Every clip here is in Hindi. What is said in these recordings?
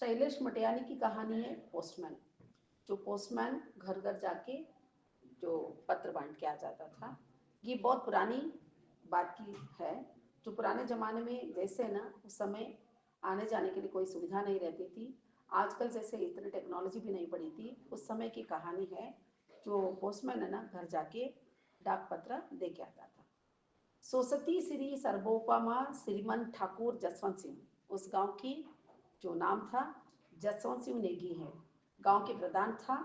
शैलेश मटियानी की कहानी है पोस्टमैन। जो पोस्टमैन घर घर जाके जो पत्र बांट के आ जाता था। ये बहुत पुरानी बात की है। जो पुराने ज़माने में जैसे ना उस समय आने जाने के लिए कोई सुविधा नहीं रहती थी, आजकल जैसे इतनी टेक्नोलॉजी भी नहीं पड़ी थी, उस समय की कहानी है। जो पोस्टमैन है ना घर जाके डाक पत्र दे के आता था। सोसती श्री सर्वोपमा श्रीमन ठाकुर जसवंत सिंह उस गांव की जो नाम था जसवंत सिंह नेगी है। गांव के प्रधान था।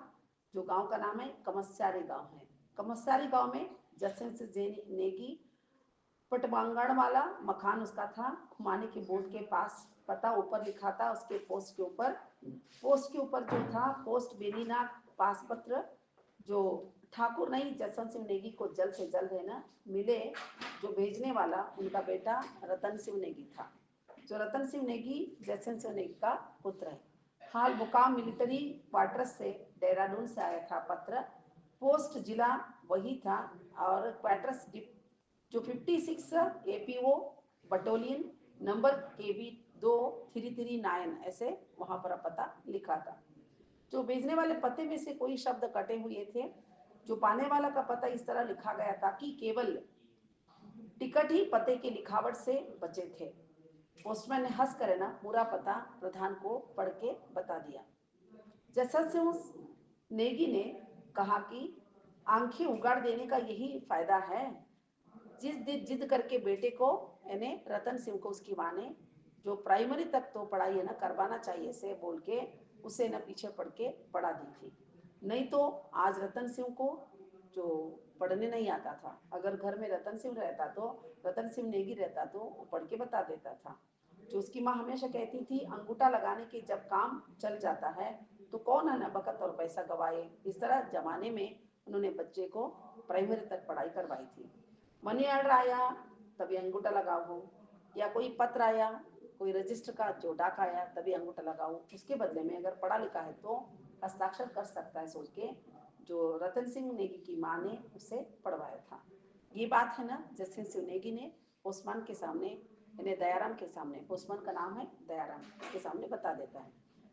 जो गांव का नाम है कमस्यारी गांव है। कमस्यारी गांव में जसवंत सिंह नेगी पटवांगण वाला मकान उसका था। खुमानी के बोर्ड के पास पता ऊपर लिखा था। उसके पोस्ट के ऊपर जो था पोस्ट बेनीनाथ पास पत्र जो ठाकुर नहीं जसवंत सिंह नेगी को जल्द से जल्द है ना मिले। जो भेजने वाला उनका बेटा रतन सिंह नेगी था। जो रतन सिंह नेगी जसवंत सिंह नेगी का पुत्र है। हाल मुकाम मिलिट्री क्वार्टर्स से देहरादून से आया था पत्र। पोस्ट जिला वही था और क्वार्टर्स जो 56 एपीओ बटालियन नंबर KB 2339 ऐसे वहां पर पता लिखा था। जो भेजने वाले पते में से कोई शब्द कटे हुए थे। जो पाने वाला का पता इस तरह लिखा गया था कि केवल टिकट ही पते की लिखावट से बचे थे। पोस्टमैन ने हंस कर ना पूरा पता प्रधान को पढ़ के बता दिया। जसवंत सिंह नेगी ने कहा कि आंखें उगाड़ देने का यही फायदा है। जिद करके बेटे को यानी रतन सिंह को उसकी माँ ने जो प्राइमरी तक तो पढ़ाई है ना करवाना चाहिए से बोल के उसे ना पीछे पढ़ के पढ़ा दी थी। नहीं तो आज रतन सिंह को जो पढ़ने नहीं आता था, अगर घर में रतन सिंह रहता तो रतन सिंह नेगी रहता तो वो पढ़ के बता देता था। जो उसकी माँ हमेशा कहती थी अंगूठा लगाने के जब काम चल जाता है तो कौन है ना वक़्त और पैसा गवाए। इस तरह जमाने में उन्होंने बच्चे को प्राइमरी तक पढ़ाई करवाई थी। मनी ऑर्डर आया तभी अंगूठा लगाओ, या कोई पत्र आया कोई रजिस्टर का जो डाक आया तभी अंगूठा लगाओ। उसके बदले में अगर पढ़ा लिखा है तो हस्ताक्षर कर सकता है सोच के जो रतन सिंह नेगी की माँ ने उसे पढ़वाया था। ये बात है ना जसवंत सिंह नेगी ने पोस्टमैन के सामने यानी दयाराम के सामने, पोस्टमैन का नाम है दयाराम, के सामने बता देता है।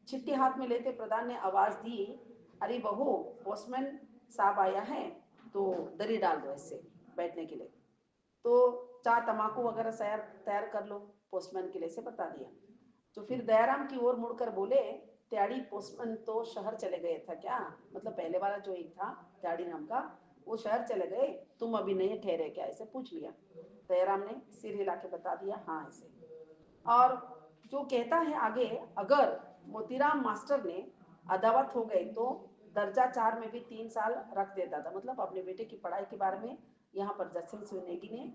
चिट्ठी हाथ में लेते प्रधान ने आवाज दी, अरे बहू पोस्टमैन साहब आया है तो दरी डाल दो इससे बैठने के लिए। तो चाय तमाकू वगैरह तैयार कर लो, पोस्टमैन के लिए से बता दिया। तो फिर दयाराम की ओर मुड़कर बोले, त्याड़ी पोस्टमैन तो शहर चले गए था क्या? मतलब पहले वाला जो एक था त्याड़ी नाम का वो शहर चले गए, तुम अभी नहीं ठहरे क्या? ऐसे पूछ लिया। दयाराम ने सिर हिला के बता दिया हाँ ऐसे। और जो कहता है आगे, अगर मोतीराम मास्टर ने अदावत हो गए तो दर्जा 4 में भी 3 साल रख देता था। मतलब अपने बेटे की पढ़ाई के बारे में यहाँ पर जसवंत सिंह नेगी ने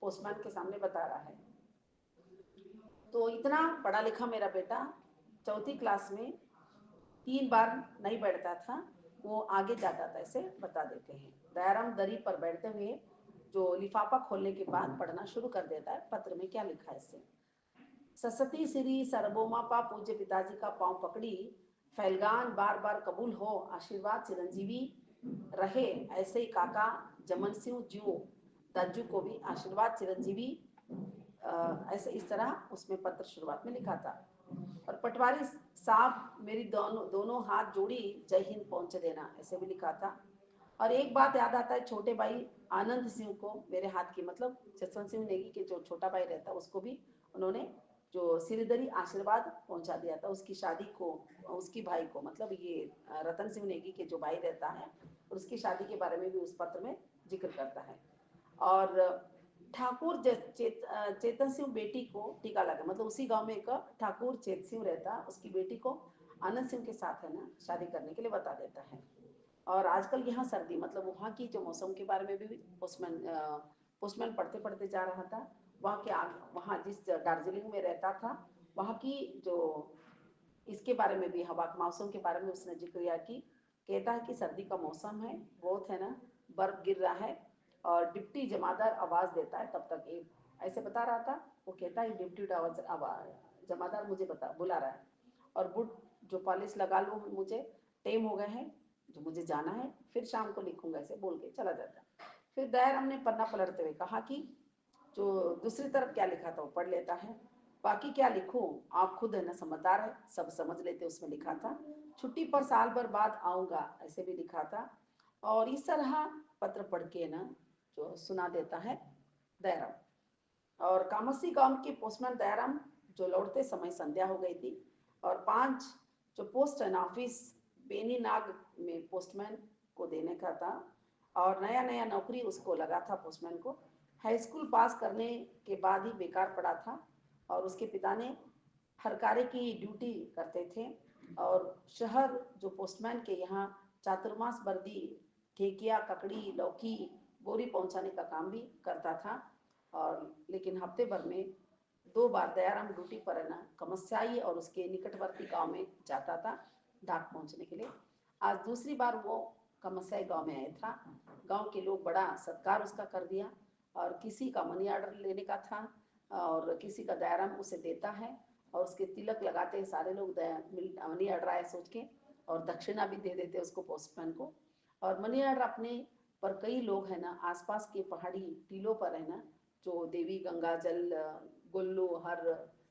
पोस्टमैन के सामने बता रहा है। तो इतना पढ़ा लिखा मेरा बेटा 4th क्लास में 3 बार नहीं बैठता था, वो आगे जाता था, ऐसे बता देते हैं। दयाराम दरी पर बैठते हुए जो लिफाफा खोलने के बाद पढ़ना शुरू कर देता है पत्र में क्या लिखा है इससे। ससती श्री सर्वोमापा पूज्य पिताजी का पांव पकड़ी, फैलगान बार बार कबूल हो, आशीर्वाद चिरंजीवी रहे, ऐसे ही काका जमन सिंह जीओ दाजू को भी आशीर्वाद चिरंजीवी ऐसे इस तरह उसमें पत्र शुरुआत में लिखा था। और पटवारी साहब मेरी दोनों हाथ जोड़ी जय हिंद पहुंचे देना ऐसे भी लिखा था। और एक बात याद आता है छोटे भाई आनंद सिंह को मेरे हाथ की, मतलब जसवंत सिंह नेगी के जो छोटा भाई रहता उसको भी उन्होंने जो सिरदरी आशीर्वाद पहुंचा दिया था उसकी शादी को, उसकी भाई को, मतलब ये रतन सिंह नेगी के जो भाई रहता है और उसकी शादी के बारे में भी उस पत्र में जिक्र करता है। और ठाकुर चेतन सिंह बेटी को टीका लगा, मतलब उसी गांव में एक ठाकुर चेत सिंह रहता, उसकी बेटी को आनंद सिंह के साथ है ना शादी करने के लिए बता देता है। और आजकल यहाँ सर्दी, मतलब वहाँ की जो मौसम के बारे में भी पोस्टमैन पढ़ते पढ़ते जा रहा था। वहाँ जिस दार्जिलिंग में रहता था वहाँ की जो इसके बारे में भी हवा मौसम के बारे में उसने जिक्र किया कि कहता है कि सर्दी का मौसम है, बहुत है ना बर्फ गिर रहा है और डिप्टी जमादार आवाज देता है तब तक एक ऐसे बता रहा था। वो कहता है डिप्टी जमादार मुझे बुला रहा है और बुट जो पॉलिश लगा लो मुझे टाइम हो गए हैं जो मुझे जाना है, फिर शाम को लिखूंगा ऐसे बोल के चला जाता। फिर दयाराम ने पन्ना पलटते हुए कहा कि जो दूसरी तरफ क्या लिखा था वो पढ़ लेता है। बाकी क्या लिखूं, आप खुद है ना समझदार है, सब समझ लेते, उसमें लिखा था। छुट्टी पर साल भर बाद आऊंगा, ऐसे भी लिखा था। और इस तरह पत्र पढ़ के ना जो सुना देता है दयाराम। और कामसी गांव के पोस्टमैन दयाराम जो लौटते समय संध्या हो गई थी, और 5 जो पोस्ट है ना ऑफिस बेनीनाग में पोस्टमैन को देने का था, और नया नया नौकरी उसको लगा था पोस्टमैन को। हाई स्कूल पास करने के बाद ही बेकार पड़ा था, और उसके पिता ने हरकारे की ड्यूटी करते थे, और शहर जो पोस्टमैन के यहाँ चातुर्मास बर्दी ठेकिया ककड़ी लौकी बोरी पहुंचाने का काम भी करता था। और लेकिन हफ्ते भर में 2 बार दयाराम ड्यूटी पर है ना कमस्याई और उसके निकटवर्ती गांव में जाता था डाक पहुंचने के लिए। आज दूसरी बार वो कमस्याई गांव में आया था। गांव के लोग बड़ा सत्कार उसका कर दिया, और किसी का मनी ऑर्डर लेने का था, और किसी का दयाराम उसे देता है, और उसके तिलक लगाते हैं सारे लोग मनी ऑर्डर आए सोच के, और दक्षिणा भी दे देते उसको पोस्टमैन को। और मनी ऑर्डर अपने पर कई लोग है ना आसपास के पहाड़ी टीलों पर है ना जो देवी गंगा जल गुल्लू हर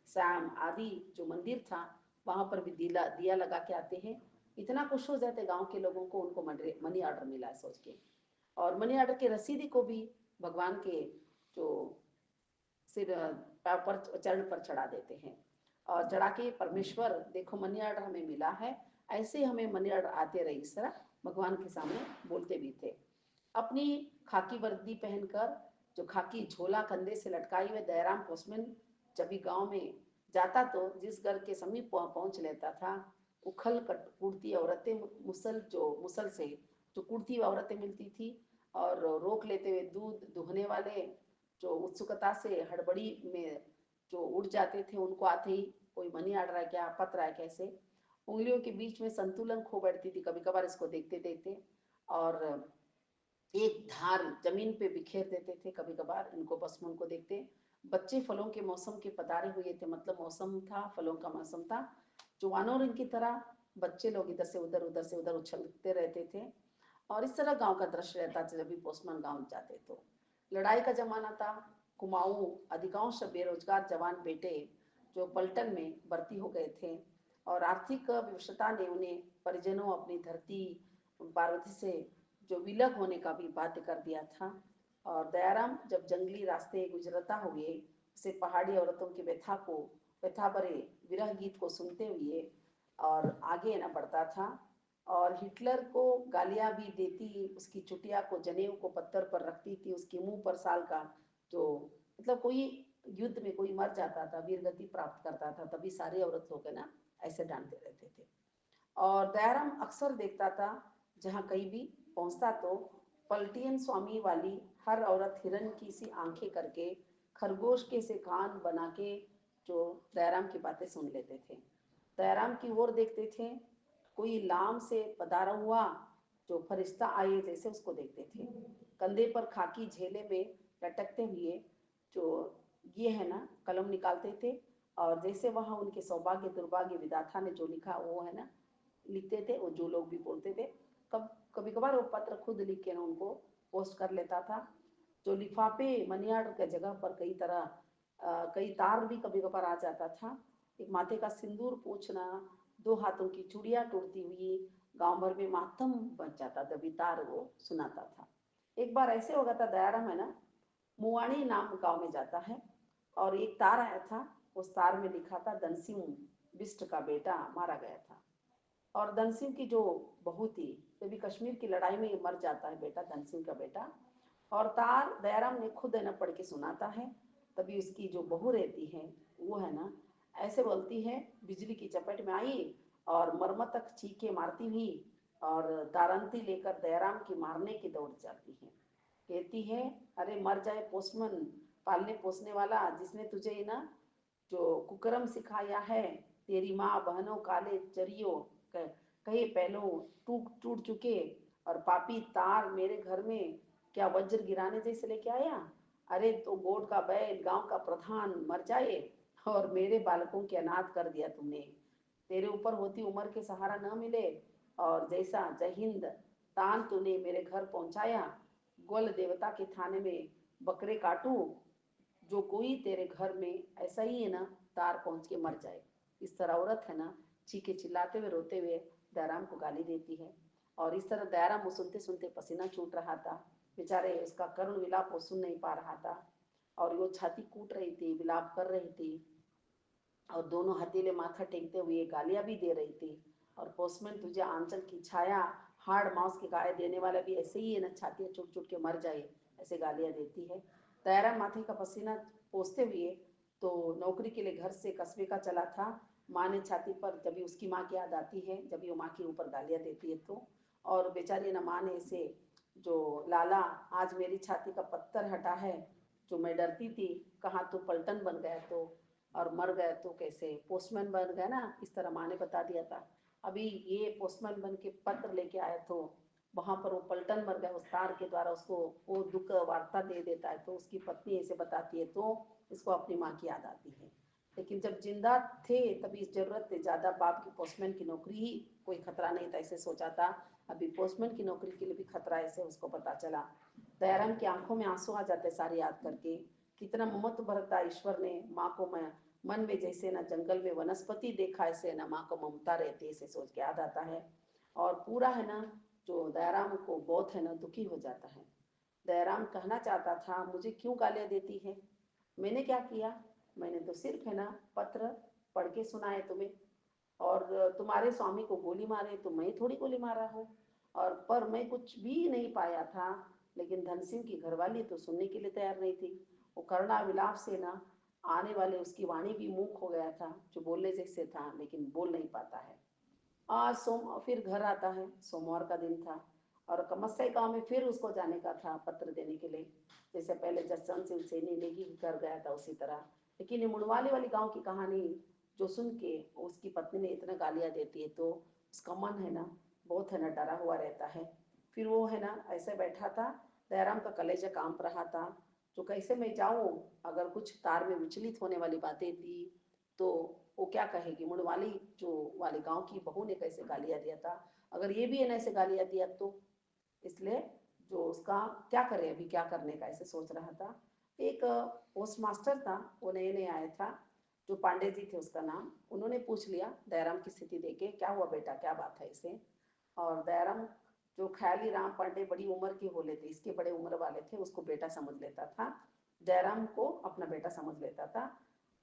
श्याम आदि जो मंदिर था वहां पर भी दिया लगा के आते हैं। इतना खुश हो जाते गांव के लोगों को, उनको मनी ऑर्डर मिला है सोच के। और मनी ऑर्डर के रसीदी को भी भगवान के जो सिर पर चरण पर चढ़ा देते हैं, और चढ़ा के परमेश्वर देखो मनी ऑर्डर हमें मिला है, ऐसे हमें मनी ऑर्डर आते रहे, इस तरह भगवान के सामने बोलते भी थे। अपनी खाकी वर्दी पहनकर जो खाकी झोला कंधे से लटकाई हुए दयाराम पोस्टमैन जब भी गांव में जाता तो जिस घर के समीप पहुंच लेता था, उखल कुर्ती औरतें मुसल से जो कुर्ती औरतें मिलती थी, और रोक लेते हुए दूध दुहने वाले जो उत्सुकता से हड़बड़ी में जो उड़ जाते थे, उनको आते ही कोई मनी ऑर्डर है क्या, पत्र है कैसे, उंगलियों के बीच में संतुलन खो बैठती थी कभी कभार इसको देखते देखते, और एक धार जमीन पे बिखेर देते थे कभी कभार इनको, बस उनको देखते। बच्चे फलों के मौसम के पधारे हुए थे, मतलब मौसम था, फलों का मौसम था, जवानों इनकी तरह बच्चे लोग इधर से उधर उछलते रहते थे। और इस तरह गांव का दृश्य रहता था जब भी पोस्टमैन गांव जाते तो। लड़ाई का जमाना था, कुमाऊं अधिकांश बेरोजगार जवान बेटे जो पलटन में भर्ती हो गए थे, और आर्थिक विवशता ने उन्हें परिजनों अपनी धरती पार्वती से जो विलग होने का भी बाध्य कर दिया था। और दयाराम जब जंगली रास्ते गुजरता हुए उसे पहाड़ी औरतों की व्यथा भरे विरह गीत को सुनते हुए और आगे न बढ़ता था, और हिटलर को गालियां भी देती, उसकी चुटिया को जनेऊ को पत्थर पर रखती थी, उसके मुंह पर साल का जो मतलब कोई युद्ध में कोई मर जाता था वीरगति प्राप्त करता था तभी सारी औरत लोग है ना ऐसे डांटते रहते थे। और दयाराम अक्सर देखता था जहाँ कहीं भी पहुंचता तो पलटियन स्वामी वाली हर औरत हिरन की सी आंखें करके खरगोश के से कान बना के जो दयाराम की बातें सुन लेते थे, दयाराम की ओर देखते थे, कोई लाम से पधारा हुआ जो फरिश्ता आए जैसे उसको देखते थे, कंधे पर खाकी झेले में लटकते हुए जो ये है ना कलम निकालते थे, और जैसे वहां उनके सौभाग्य दुर्भाग्य विधाता ने जो लिखा वो है ना लिखते थे, वो जो लोग भी बोलते थे, कभी कभार वो पत्र खुद लिख के ना उनको पोस्ट कर लेता था। जो लिफाफे मनी ऑर्डर की जगह पर कई तार भी कभी कभार आ जाता था। एक माथे का सिंदूर पूछना, 2 हाथों की चूड़ियां टूटती हुई गांव भर में मातम बच जाता, तभी तार वो सुनाता था। एक बार ऐसे हो गया था, दयाराम है ना मुवाणी नाम गांव में जाता है, और एक तार आया था, उस तार में लिखा था धनसिंह बिष्ट का बेटा मारा गया था। और धन सिंह की जो बहू थी तभी कश्मीर की लड़ाई में मर जाता है बेटा, धन सिंह का बेटा। और तार दयाराम ने खुद है ना पढ़ के सुनाता है, तभी उसकी जो बहू रहती है वो है ना ऐसे बोलती है, बिजली की चपेट में आई और मरमत तक चीखे मारती हुई और तारंती लेकर दयाराम की मारने की दौड़ जाती है। कहती है, अरे मर जाए पोस्टमैन, पालने पोसने वाला, जिसने तुझे ना जो कुकर्म सिखाया है, तेरी माँ बहनों काले चरियो कहे पहलों टूट टूट चुके, और पापी तार मेरे घर में क्या वज्र गिराने जैसे लेके आया। अरे तो गोड का बैल गांव का प्रधान मर जाए और मेरे बालकों के अनाथ कर दिया तुमने, तेरे ऊपर होती उम्र के सहारा न मिले, और जैसा जय हिंद तान तूने मेरे घर पहुंचाया, गोल देवता के थाने में बकरे काटू, जो कोई तेरे घर में ऐसा ही है ना तार पहुंच के मर जाए। इस तरह औरत है ना चीखे चिल्लाते हुए रोते हुए दयाराम को गाली देती है। और इस तरह दयाराम वो सुनते सुनते पसीना छूट रहा था। बेचारे उसका करुण विलाप वो सुन नहीं पा रहा था और वो छाती कूट रही थी, विलाप कर रही थी और दोनों हथेले माथा टेकते हुए गालियां भी दे रही थी। और पोस्टमैन तुझे आंचल की छाया हार्ड मांस की गाय देने वाला भी ऐसे ही है ना, छातियां चुट चुट के मर जाए, ऐसे गालियां देती है। दयाराम माथे का पसीना पोंछते हुए तो नौकरी के लिए घर से कस्बे का चला था। माँ ने छाती पर, जब भी उसकी माँ की याद आती है, जब भी वो माँ के ऊपर गालियां देती है तो, और बेचारी ना माँ ने इसे, जो लाला आज मेरी छाती का पत्थर हटा है, जो मैं डरती थी, कहाँ तो पलटन बन गया तो, और मर गया तो कैसे पोस्टमैन बन गया ना, इस तरह माँ ने बता दिया था। अभी ये पोस्टमैन बन के पत्र लेके आया तो वहां पर वो पलटन मर गया, उस तार के द्वारा उसको वो दुख वार्ता दे देता है। तो उसकी पत्नी ऐसे बताती है तो इसको अपनी माँ की याद आती है। लेकिन जब जिंदा थे तभी जरूरत थी ज्यादा बाप की, पोस्टमैन की नौकरी ही कोई खतरा नहीं था ऐसे सोचा था, अभी पोस्टमैन की नौकरी के लिए भी खतरा ऐसे उसको पता चला। दयाराम की आंखों में आंसू आ जाते सारी याद करके, कितना ममत्व भरता ईश्वर ने माँ को। मैं मन में जैसे ना जंगल में वनस्पति देखा ऐसे ना माँ को ममता रहती है, ऐसे सोच के याद आता है। और पूरा है ना जो दयाराम को बहुत है ना दुखी हो जाता है। दयाराम कहना चाहता था मुझे क्यों गालियां देती है, मैंने क्या किया, मैंने तो सिर्फ है ना पत्र पढ़ के सुनाए तुम्हें, और तुम्हारे स्वामी को गोली मारे तो मैं थोड़ी गोली मारा हूँ, और पर मैं कुछ भी नहीं पाया था। लेकिन धन सिंह की घरवाली तो सुनने के लिए तैयार नहीं थी। वो करुणा विलाप से ना आने वाले उसकी वाणी भी मूक हो गया था, जो बोलने जैसे था लेकिन बोल नहीं पाता है। आज फिर घर आता है, सोमवार का दिन था और कमस्याई गांव में फिर उसको जाने का था पत्र देने के लिए। जैसे पहले जसवंत सिंह सैनी नेगी घर गया था उसी तरह। लेकिन ये मुड़वाली वाली गांव की कहानी जो सुन के उसकी पत्नी ने इतना गालियां देती है तो उसका मन है ना बहुत है ना डरा हुआ रहता है। फिर वो है ना ऐसे बैठा था, दयाराम का कलेजा कांप रहा था, जो कैसे मैं जाऊं, अगर कुछ तार में विचलित होने वाली बातें थी तो वो क्या कहेगी, मुड़वाली जो वाले गांव की बहू ने कैसे गालियां दिया था, अगर ये भी है ना ऐसे गालियां दिया तो। इसलिए जो उसका क्या करे, अभी क्या करने का ऐसे सोच रहा था। एक पोस्ट मास्टर था, वो नए नए आया था, जो पांडे जी थे उसका नाम, उन्होंने पूछ लिया दयाराम की स्थिति देके, क्या हुआ बेटा, क्या बात है इसे। और दयाराम जो ख्याली राम पांडे बड़ी उम्र के हो लेते, इसके बड़े उम्र वाले थे, उसको बेटा समझ लेता था, दयाराम को अपना बेटा समझ लेता था।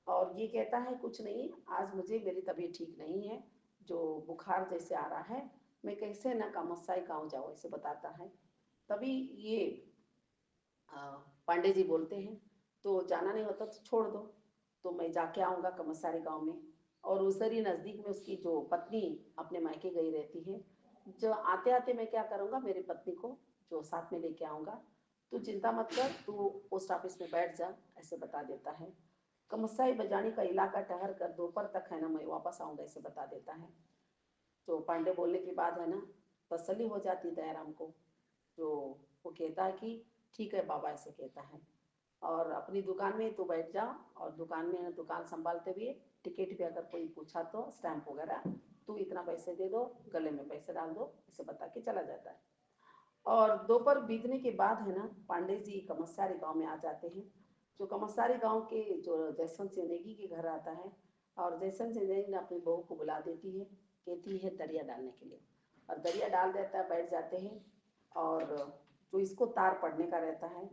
और ये कहता है कुछ नहीं, आज मुझे मेरी तबीयत ठीक नहीं है, जो बुखार जैसे आ रहा है, मैं कैसे ना कामसाई गाँव जाऊँ ऐसे बताता है। तभी ये पांडे जी बोलते हैं तो जाना नहीं होता तो छोड़ दो, तो मैं जाके आऊँगा कमसारी गांव में। और उधर ही नज़दीक में उसकी जो पत्नी अपने मायके गई रहती है, जो आते आते मैं क्या करूँगा, मेरी पत्नी को जो साथ में लेके आऊँगा, तू चिंता मत कर, तू पोस्ट ऑफिस में बैठ जा, ऐसे बता देता है। कमसाई बजानी का इलाका ठहर कर दोपहर तक है ना मैं वापस आऊँगा, ऐसे बता देता है। तो पांडे बोलने के बाद है ना तसल्ली हो जाती दयाराम को, जो वो कहता है कि ठीक है बाबा, ऐसे कहता है। और अपनी दुकान में तो बैठ जाओ, और दुकान में दुकान संभालते हुए टिकट भी अगर कोई पूछा तो स्टैंप वगैरह तू इतना पैसे दे दो, गले में पैसे डाल दो, ऐसे बता के चला जाता है। और दोपहर बीतने के बाद है ना पांडे जी कमसारी गांव में आ जाते हैं। जो कमसारी गांव के जो जयसवंत सिंह नेगी के घर आता है, और जयसवंत सिंह नेगी ने अपनी बहू को बुला देती है, कहती है दरिया डालने के लिए, और दरिया डाल देता है, बैठ जाते हैं। और जो इसको तार पड़ने का रहता है,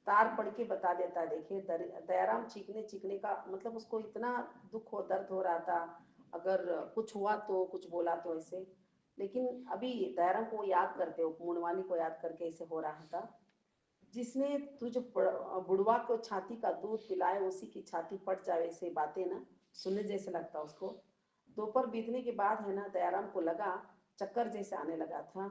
तार पढ़ के बता देता है। देखिए दयाराम चीखने चीखने का मतलब उसको इतना दुख हो, दर्द हो रहा था, अगर कुछ हुआ तो, कुछ बोला तो ऐसे। लेकिन अभी दयाराम को याद करते हो, मुनवाली को याद करके ऐसे हो रहा था, जिसने तुझ बुढ़वा को छाती का दूध पिलाए उसी की छाती फट जाए, ऐसे बातें ना सुनने जैसे लगता उसको। दोपहर बीतने के बाद है ना दयाराम को लगा चक्कर जैसे आने लगा था,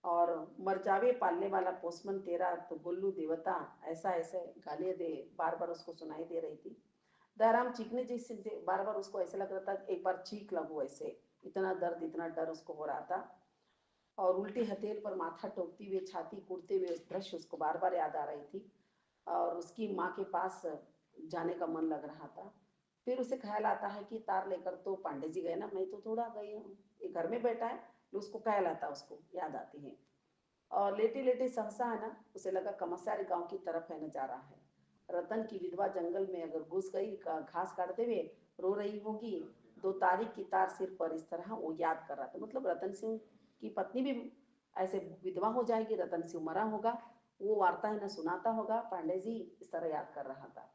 और मर जावे पालने वाला पोस्टमैन तेरा तो गुल्लू देवता, ऐसा ऐसे गालियां दे बार बार उसको सुनाई दे रही थी। दयाराम चीखने जैसे बार बार उसको ऐसे लग रहा था एक बार चीख लगो, ऐसे इतना दर्द इतना डर उसको हो रहा था। और उल्टी हथेल पर माथा टोकती हुए छाती कूटते हुए उस दृश्य उसको बार बार याद आ रही थी, और उसकी माँ के पास जाने का मन लग रहा था। फिर उसे ख्याल आता है कि तार लेकर तो पांडे जी गए ना, मैं तो थोड़ा गई हूँ, ये घर में बैठा है, तो उसको ख्याल आता, उसको याद आती है। और लेटे लेटे सहसा है ना उसे लगा कमसारी गांव की तरफ है ना जा रहा है। रतन की विधवा जंगल में अगर घुस गई घास काटते हुए रो रही होगी, 2 तारीख की तार सिर पर, इस तरह वो याद कर रहा था। मतलब रतन सिंह की पत्नी भी ऐसे विधवा हो जाएगी, रतन सिंह मरा होगा, वो वार्ता है ना सुनाता होगा, पांडे जी इस तरह याद कर रहा था।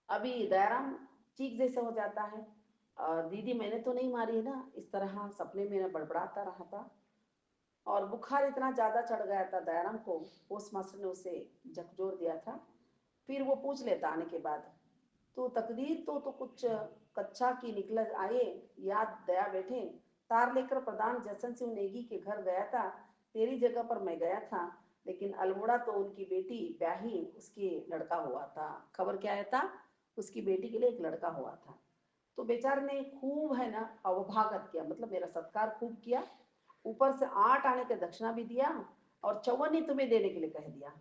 अभी दयाराम चीख जैसे हो जाता है, दीदी मैंने तो नहीं मारी है ना, इस तरह सपने में बड़बड़ाता रहा था। और बुखार इतना ज्यादा चढ़ गया था दयाराम को, पोस्ट मास्टर ने उसे झकझोर दिया था। फिर वो पूछ लेता आने के बाद, तो तकदीर तो कुछ कच्चा की निकल आए, याद दया बैठे, तार लेकर प्रधान जसन सिंह नेगी के घर गया था, तेरी जगह पर मैं गया था, लेकिन अल्मोड़ा तो उनकी बेटी ब्याही, उसके लड़का हुआ था। खबर क्या आया था, उसकी बेटी के लिए एक लड़का हुआ था। तो बेचारे ने खूब है ना अवभागत किया, मतलब मेरा सत्कार खूब किया, ऊपर से 8 आने का दक्षिणा भी दिया, और 54 तुम्हें देने के लिए कह दिया।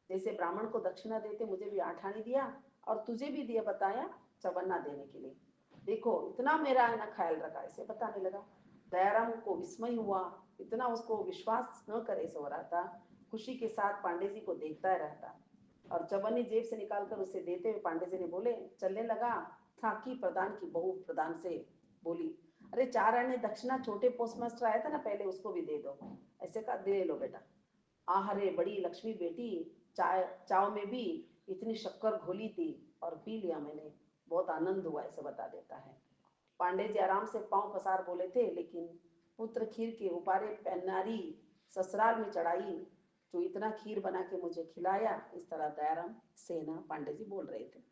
जैसे ब्राह्मण को दक्षिणा देते, मुझे भी 8 आने दिया और तुझे भी दिया, बताया 54 देने के लिए। देखो इतना मेरा है ना ख्याल रखा, ऐसे बताने लगा। दयाराम को विस्मय हुआ, इतना उसको विश्वास न करे सो रहा था। खुशी के साथ पांडे जी को देखता रहता, और चवन्नी जेब से निकालकर उसे देते हुए पांडे जी ने बोले, चलने लगा था कि प्रधान की बहू प्रधान से बोली, अरे 4 आने दक्षिणा छोटे पोस्ट मास्टर आया था ना पहले, उसको भी दे दो। ऐसे कहा, दे लो बेटा। आहरे बड़ी लक्ष्मी बेटी, चाय चाव में भी इतनी शक्कर घोली थी और पी लिया मैंने, बहुत आनंद हुआ, ऐसे बता देता है। पांडे जी आराम से पांव पसार बोले थे, लेकिन पुत्र खीर के उपारे पन्नारी ससुराल में चढ़ाई, जो इतना खीर बना के मुझे खिलाया, इस तरह दयाराम सेना पांडे जी बोल रहे थे।